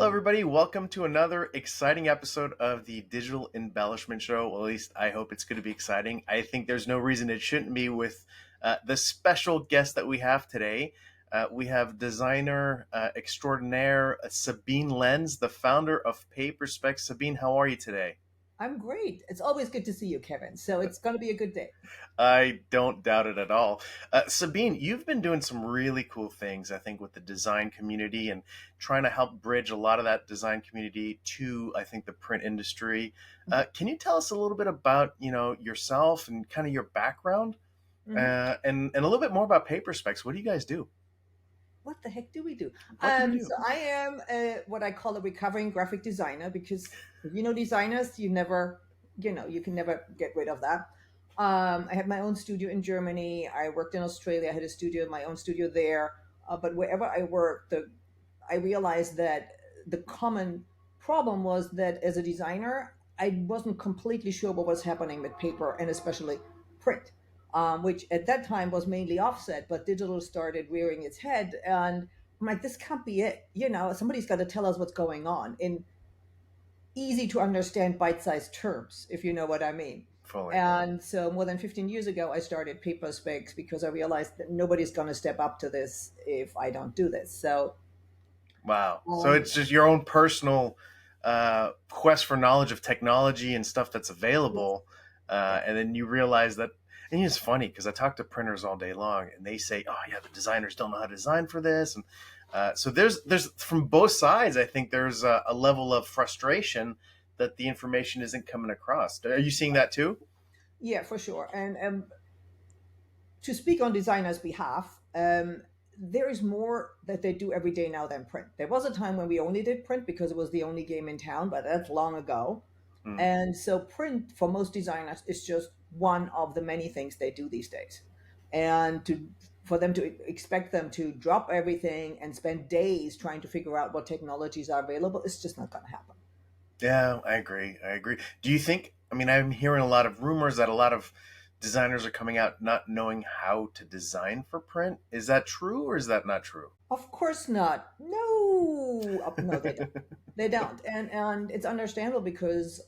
Hello, everybody. Welcome to another exciting episode of the Digital Embellishment Show. Well, at least I hope it's going to be exciting. I think there's no reason it shouldn't be with the special guest that we have today. We have designer extraordinaire Sabine Lenz, the founder of PaperSpecs. Sabine, how are you today? I'm great. It's always good to see you, Kevin. So it's going to be a good day. I don't doubt it at all. Sabine, you've been doing some really cool things, I think, with the design community and trying to help bridge a lot of that design community to, I think, the print industry. Can you tell us a little bit about, yourself and kind of your background, hmm and a little bit more about PaperSpecs? What do you guys do? What the heck do we do? What do you do? So I am what I call a recovering graphic designer because designers, you can never get rid of that. I had my own studio in Germany. I worked in Australia. I had a studio, my own studio there. But wherever I worked, I realized that the common problem was that as a designer, I wasn't completely sure what was happening with paper and especially print, which at that time was mainly offset, but digital started rearing its head. And I'm like, this can't be it. Somebody's got to tell us what's going on in easy to understand bite sized terms, if you know what I mean. Fully. And so more than 15 years ago, I started PaperSpecs because I realized that nobody's going to step up to this if I don't do this. So, Wow. So um, it's just your own personal quest for knowledge of technology and stuff that's yes, available. yeah. And then you realize that, and it's funny because I talk to printers all day long and they say, oh, yeah, the designers don't know how to design for this. And so there's from both sides, I think there's a level of frustration that the information isn't coming across. Are you seeing that too? Yeah, for sure. And to speak on designers' behalf, there is more that they do every day now than print. There was a time when we only did print because it was the only game in town, but that's long ago. Mm. And so print for most designers is just one of the many things they do these days. And for them to expect them to drop everything and spend days trying to figure out what technologies are available, it's just not going to happen. Yeah, I agree. I agree. Do you think, I mean, I'm hearing a lot of rumors that a lot of designers are coming out not knowing how to design for print. Is that true or is that not true? Of course not. No, no, they don't. They don't, and it's understandable because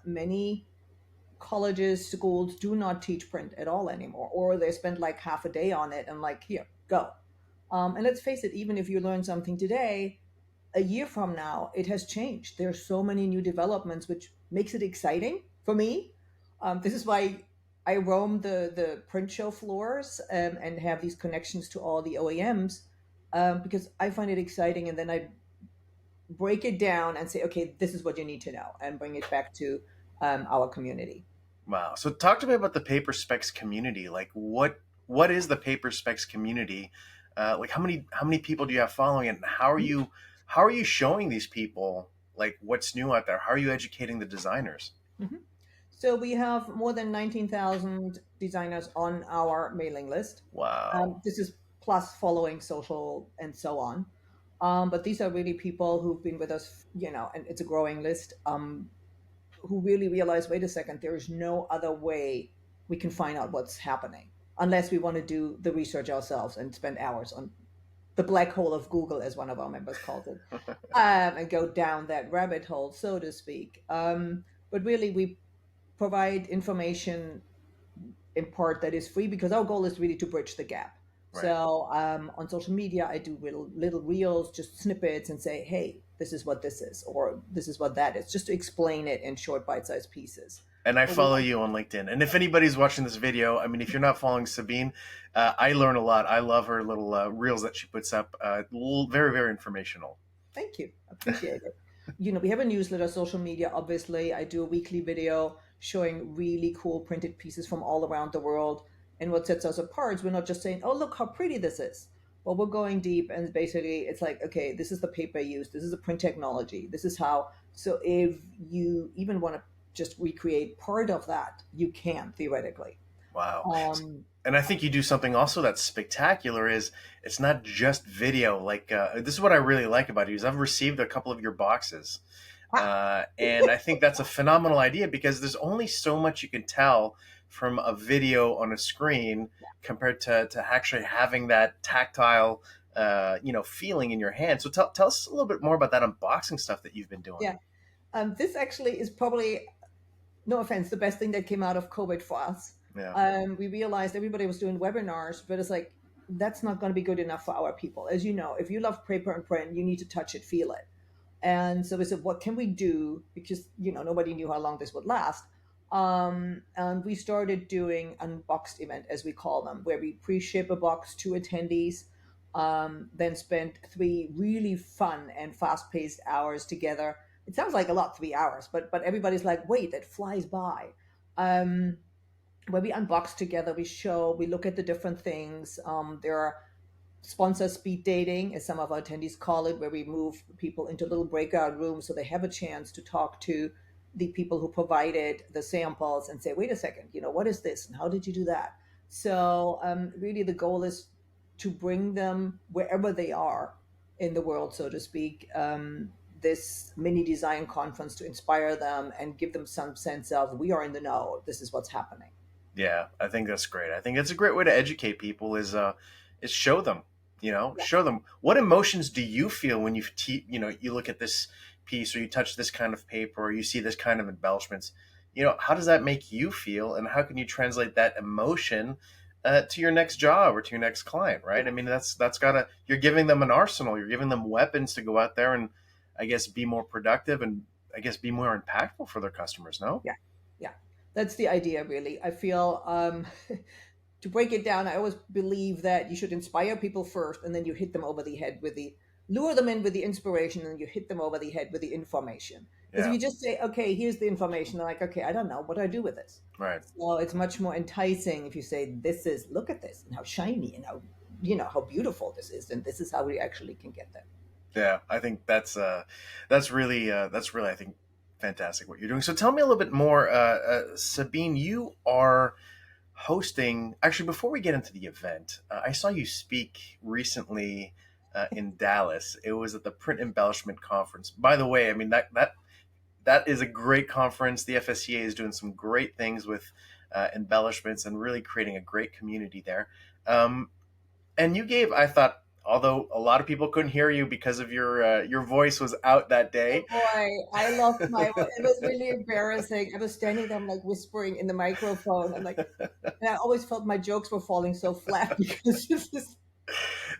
many colleges, schools do not teach print at all anymore, or they spend like half a day on it and like here, go. And let's face it, even if you learn something today, a year from now, it has changed. There's so many new developments, which makes it exciting for me. This is why I roam the print show floors and have these connections to all the OEMs because I find it exciting. And then I break it down and say, okay, this is what you need to know, and bring it back to our community. Wow. So talk to me about the paper specs community. Like what is the paper specs community? Like how many people do you have following it, and how are you showing these people like what's new out there? How are you educating the designers? Mhm. So we have more than 19,000 designers on our mailing list. Wow. This is plus following social and so on. But these are really people who've been with us, and it's a growing list, who really realize, wait a second, there is no other way we can find out what's happening unless we want to do the research ourselves and spend hours on the black hole of Google, as one of our members called it, and go down that rabbit hole, so to speak. But really, we provide information in part that is free because our goal is really to bridge the gap. Right. So on social media, I do little reels, just snippets, and say, "Hey, this is what this is," or "This is what that is," just to explain it in short, bite-sized pieces. And I But we follow also, you on LinkedIn. And if anybody's watching this video, I mean, if you're not following Sabine, I learn a lot. I love her little reels that she puts up. Very, very informational. thank you, appreciate it. We have a newsletter, social media. Obviously, I do a weekly video showing really cool printed pieces from all around the world. And what sets us apart is we're not just saying, "Oh, look how pretty this is." Well, we're going deep, and basically, it's like, okay, this is the paper used. This is the print technology. This is how. So, if you even want to just recreate part of that, you can theoretically. Wow. Um, And I think you do something also that's spectacular is it's not just video. Like this is what I really like about you is I've received a couple of your boxes. ah, And I think that's a phenomenal idea because there's only so much you can tell from a video on a screen compared to actually having that tactile feeling in your hand. So tell us a little bit more about that unboxing stuff that you've been doing. Yeah. This actually is probably, no offense, the best thing that came out of COVID for us. Yeah. We realized everybody was doing webinars, but it's like, that's not going to be good enough for our people. As you know, if you love paper and print, you need to touch it, feel it. And so we said, what can we do? Because, nobody knew how long this would last. And we started doing unboxed event, as we call them, where we pre-ship a box to attendees, then spent 3 really fun and fast-paced hours together. It sounds like a lot, 3 hours, but everybody's like, wait, that flies by. Um, where we unbox together, we look at the different things. There are sponsor speed dating, as some of our attendees call it, where we move people into little breakout rooms so they have a chance to talk to the people who provided the samples and say, wait a second, what is this and how did you do that? So really the goal is to bring them wherever they are in the world, so to speak, this mini design conference to inspire them and give them some sense of, we are in the know, this is what's happening. Yeah, I think that's great. I think it's a great way to educate people is show them, Yeah. show them what emotions do you feel when you look at this piece or you touch this kind of paper or you see this kind of embellishments. How does that make you feel and how can you translate that emotion to your next job or to your next client, right? I mean, that's gotta you're giving them an arsenal, you're giving them weapons to go out there and I guess be more productive and I guess be more impactful for their customers, no? Yeah, yeah, that's the idea, really. I feel to break it down, I always believe that you should inspire people first, and then you hit them over the head with the lure them in with the inspiration, and you hit them over the head with the information. Because if Yeah, you just say, "Okay, here's the information," they're like, "Okay, I don't know what do I do with this." right. So it's much more enticing if you say, "This is look at this and how shiny and how beautiful this is, and this is how we actually can get there." Yeah, I think that's really I think fantastic what you're doing. So tell me a little bit more, Sabine. You are hosting. Actually, before we get into the event, I saw you speak recently in Dallas. It was at the Print Embellishment Conference. By the way, I mean that is a great conference. The FSCA is doing some great things with embellishments and really creating a great community there. Um, and you gave, I thought, although a lot of people couldn't hear you because of your voice was out that Oh day. boy, I lost my. It was really embarrassing. I was standing there, I'm like whispering in the microphone. I'm like, and I always felt my jokes were falling so flat because this is.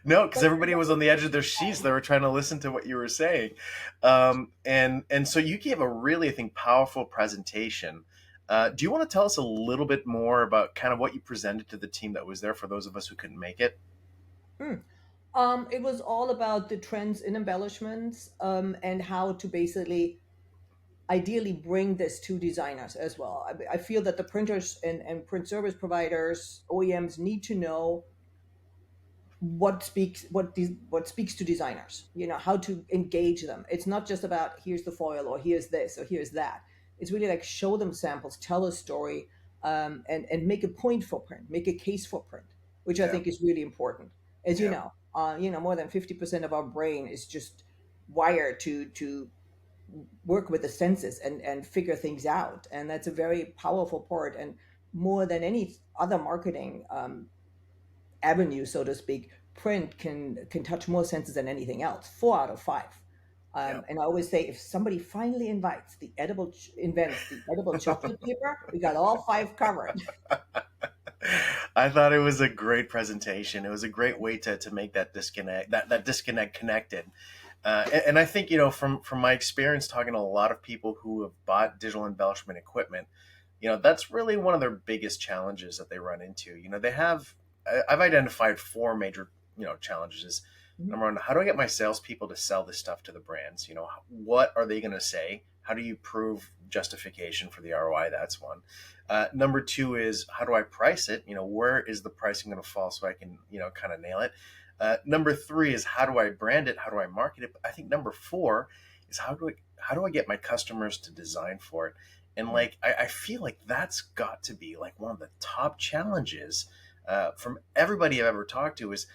No, because everybody was on the edge of their seats. They were trying to listen to what you were saying, and so you gave a really, I think, powerful presentation. Do you want to tell us a little bit more about kind of what you presented to the team that was there for those of us who couldn't make it? Mm. It was all about the trends in embellishments, and how to basically ideally bring this to designers as well. I feel that the printers and print service providers, OEMs, need to know what speaks to designers, how to engage them. It's not just about here's the foil or here's this or here's that. It's really like show them samples, tell a story, and make a point for print, make a case for print, which I Yeah, think is really important. As yeah, more than 50% of our brain is just wired to work with the senses and figure things out, and that's a very powerful part. And more than any other marketing avenue, so to speak, print can touch more senses than anything else. 4 out of 5. yeah. And I always say, if somebody finally invents the edible chocolate paper, we got all 5 covered. I thought it was a great presentation. It was a great way to make that disconnect connected. And I think from my experience talking to a lot of people who have bought digital embellishment equipment, that's really one of their biggest challenges that they run into. I've identified 4 major challenges. Is Mhm. number one, how do I get my salespeople to sell this stuff to the brands? What are they going to say? How do you prove justification for the ROI? That's one. Number two is how do I price it? Where is the pricing going to fall so I can kind of nail it? Number three is how do I brand it? How do I market it? But I think number four is how do I get my customers to design for it? And like I feel like that's got to be like one of the top challenges from everybody I've ever talked to is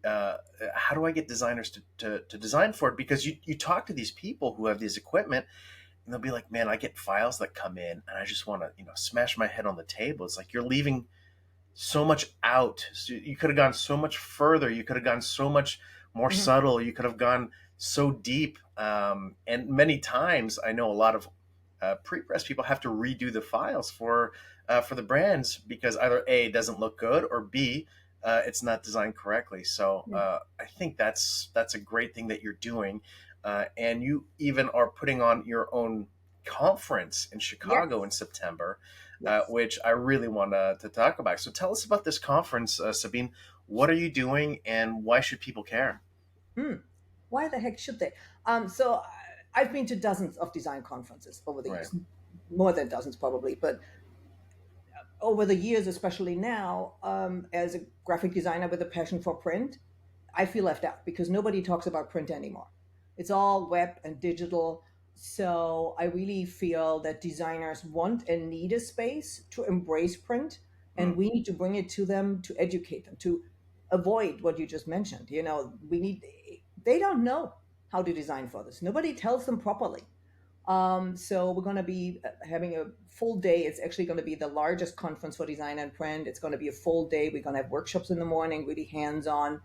uh, how do I get designers to design for it? Because you talk to these people who have this equipment and they'll be like, man, I get files that come in and I just want to smash my head on the table. It's like you're leaving so much out. So you could have gone so much further. You could have gone so much more Hmm. subtle. You could have gone so deep. And many times, I know a lot of pre-press people have to redo the files for the brands because either A, it doesn't look good, or B, it's not designed correctly. So Yeah. I think that's a great thing that you're doing, and you even are putting on your own conference in Chicago in Yes. September, Yes. which I really want to talk about. So tell us about this conference, Sabine. What are you doing, and why should people care? Hmm. Why the heck should they? I've been to dozens of design conferences over the Right. years, more than dozens probably, but over the years, especially now, as a graphic designer with a passion for print, I feel left out because nobody talks about print anymore. It's all web and digital. So I really feel that designers want and need a space to embrace print, and Mm, we need to bring it to them to educate them, to avoid what you just mentioned. They don't know how to design for this. Nobody tells them properly. So we're going to be having a full day. It's actually going to be the largest conference for design and print. It's going to be a full day. We're going to have workshops in the morning, really hands-on,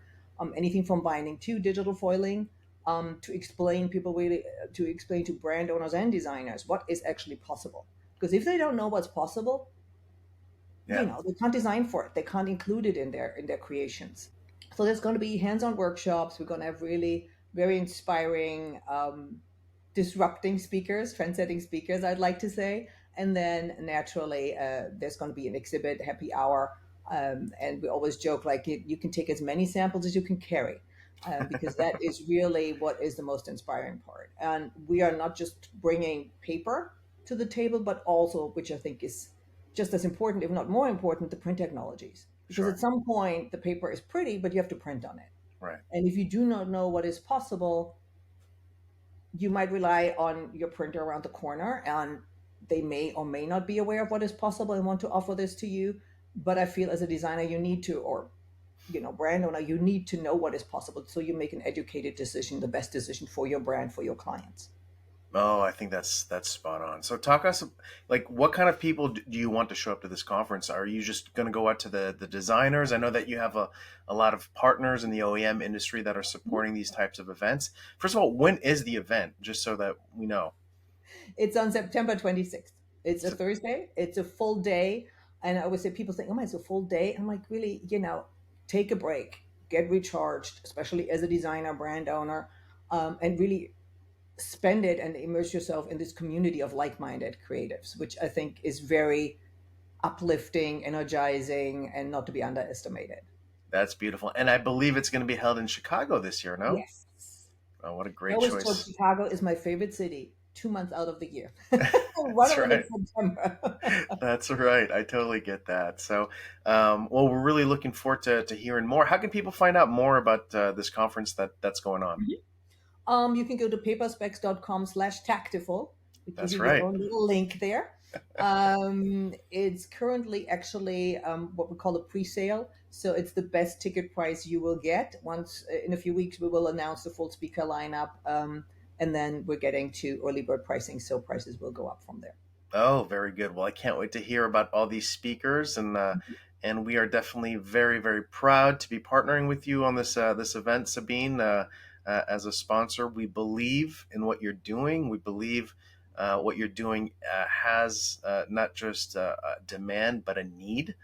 anything from binding to digital foiling, to explain people really to explain to brand owners and designers what is actually possible. Because if they don't know what's possible, yeah. they can't design for it. They can't include it in their creations. So there's going to be hands-on workshops. We're going to have really very inspiring, disrupting speakers, trend-setting speakers, I'd like to say. And then naturally, there's going to be an exhibit, happy hour, and we always joke like you can take as many samples as you can carry. Because that is really what is the most inspiring part. And we are not just bringing paper to the table, but also, which I think is just as important, if not more important, the print technologies. Because at Sure. some point, the paper is pretty, but you have to print on it. Right. And if you do not know what is possible, you might rely on your printer around the corner, and they may or may not be aware of what is possible and want to offer this to you. But I feel as a designer, you need to, or brand owner, you need to know what is possible so you make an educated decision, the best decision for your brand, for your clients. Oh, I think that's spot on. So talk us like what kind of people do you want to show up to this conference? Are you just going to go out to the designers? I know that you have a lot of partners in the OEM industry that are supporting these types of events. First of all, when is the event? Just so that we know. It's on September 26th. It's a So, Thursday. It's a full day. And I always say, people think, oh my, it's a full day. I'm like, really, take a break, get recharged, especially as a designer, brand owner, and really spend it and immerse yourself in this community of like-minded creatives, which I think is very uplifting, energizing, and not to be underestimated. that's beautiful. And I believe it's going to be held in Chicago this year, no? Yes. Oh, what a I great always told choice. Chicago is my favorite city 2 months out of the year. One That's of them right. is September. That's right. I totally get that. So, well, we're really looking forward to hearing more. How can people find out more about this conference that's going on? You can go to paperspecs.com/tactical. We give That's you your right. own little link there. It's currently actually what we call a pre-sale. So it's the best ticket price you will get. Once in a few weeks, we will announce the full speaker lineup. And then we're getting to early bird pricing. So prices will go up from there. Oh, very good. Well, I can't wait to hear about all these speakers, and we are definitely very, very proud to be partnering with you on this event, Sabine. As a sponsor, we believe in what you're doing. We believe what you're doing has not just a demand but a need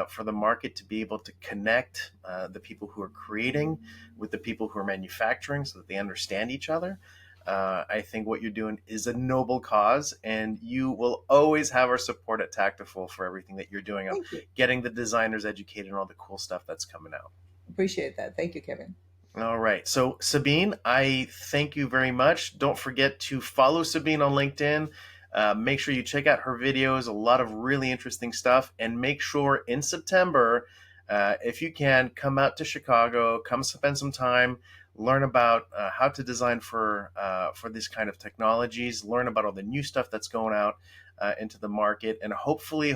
for the market to be able to connect the people who are creating with the people who are manufacturing so that they understand each other. I think what you're doing is a noble cause, and you will always have our support at Tactiful for everything that you're doing of Thank you. getting the designers educated and all the cool stuff that's coming out. Appreciate that. Thank you, Kevin. All right. So, Sabine, I thank you very much. Don't forget to follow Sabine on LinkedIn. Make sure you check out her videos, a lot of really interesting stuff. And make sure in September, if you can, come out to Chicago, come spend some time, learn about how to design for these kind of technologies, learn about all the new stuff that's going out into the market. And hopefully,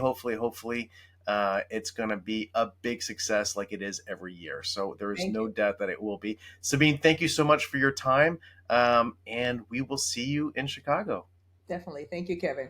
it's going to be a big success like it is every year. So there is Thank no you. doubt that it will be. Sabine, thank you so much for your time. And we will see you in Chicago. Definitely. Thank you, Kevin.